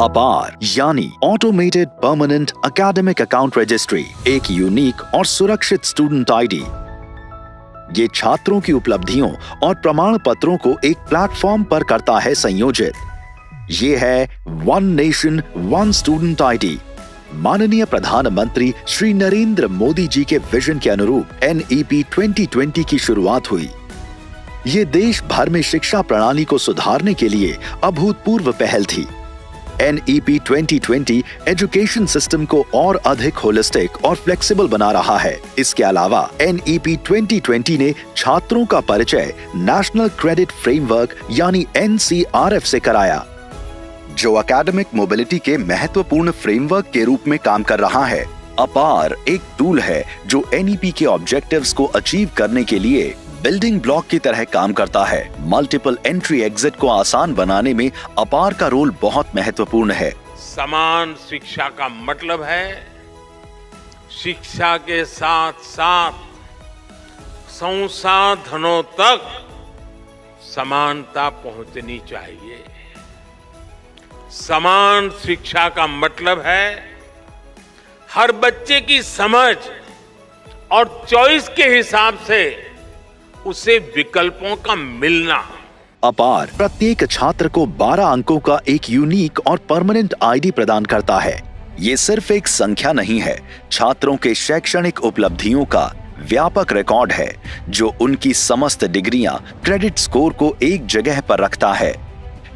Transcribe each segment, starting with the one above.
अपार यानी automated permanent academic account registry एक यूनिक और सुरक्षित स्टूडेंट आईडी। ये छात्रों की उपलब्धियों और प्रमाण पत्रों को एक प्लेटफॉर्म पर करता है संयोजित। ये है one nation one student ID. माननीय प्रधानमंत्री श्री नरेंद्र मोदी जी के विजन के अनुरूप NEP 2020 की शुरुआत हुई। ये देश भर में शिक्षा प्रणाली को सुधारने के लिए अभूतपूर्व पहल थी। NEP 2020 एजुकेशन सिस्टम को और अधिक होलिस्टिक और फ्लेक्सिबल बना रहा है। इसके अलावा NEP 2020 ने छात्रों का परिचय नेशनल क्रेडिट फ्रेमवर्क यानी NCRF से कराया, जो एकेडमिक मोबिलिटी के महत्वपूर्ण फ्रेमवर्क के रूप में काम कर रहा है। अपार एक टूल है जो NEP के ऑब्जेक्टिव्स को अचीव करने के लिए बिल्डिंग ब्लॉक की तरह काम करता है। मल्टीपल एंट्री एग्जिट को आसान बनाने में अपार का रोल बहुत महत्वपूर्ण है। समान शिक्षा का मतलब है शिक्षा के साथ साथ संसाधनों तक समानता पहुंचनी चाहिए। समान शिक्षा का मतलब है हर बच्चे की समझ और चॉइस के हिसाब से उसे विकल्पों का मिलना। अपार प्रत्येक छात्र को 12 अंकों का एक यूनिक और परमानेंट आईडी प्रदान करता है। ये सिर्फ एक संख्या नहीं है, छात्रों के शैक्षणिक उपलब्धियों का व्यापक रिकॉर्ड है जो उनकी समस्त डिग्रियां, क्रेडिट स्कोर को एक जगह पर रखता है।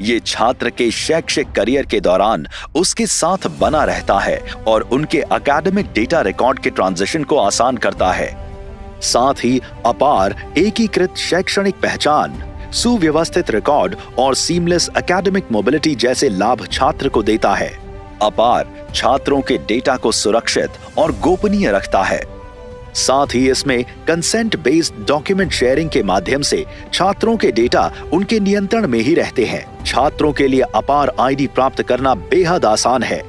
ये छात्र के शैक्षिक करियर के दौरान उसके साथ बना रहता है और उनके एकेडमिक डेटा रिकॉर्ड के ट्रांजिशन को आसान करता है। साथ ही अपार एकीकृत शैक्षणिक पहचान, सुव्यवस्थित रिकॉर्ड और सीमलेस एकेडमिक मोबिलिटी जैसे लाभ छात्र को देता है। अपार छात्रों के डेटा को सुरक्षित और गोपनीय रखता है। साथ ही इसमें कंसेंट बेस्ड डॉक्यूमेंट शेयरिंग के माध्यम से छात्रों के डेटा उनके नियंत्रण में ही रहते हैं। छात्रों के लिए अपार आईडी प्राप्त करना बेहद आसान है।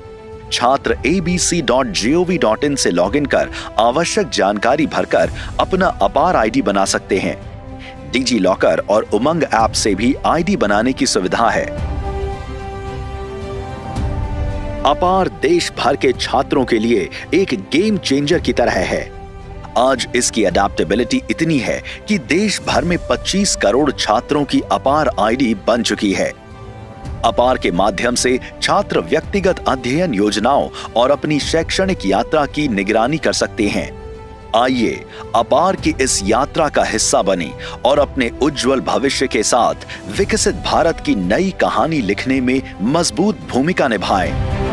छात्र abc.gov.in से लॉगिन कर आवश्यक जानकारी भरकर अपना अपार आईडी बना सकते हैं। डिजी लॉकर और उमंग ऐप से भी आईडी बनाने की सुविधा है। अपार देश भर के छात्रों के लिए एक गेम चेंजर की तरह है। आज इसकी अडैप्टेबिलिटी इतनी है कि देश भर में 25 करोड़ छात्रों की अपार आईडी बन चुकी है। अपार के माध्यम से छात्र व्यक्तिगत अध्ययन योजनाओं और अपनी शैक्षणिक यात्रा की निगरानी कर सकते हैं। आइए अपार की इस यात्रा का हिस्सा बने और अपने उज्जवल भविष्य के साथ विकसित भारत की नई कहानी लिखने में मजबूत भूमिका निभाएं।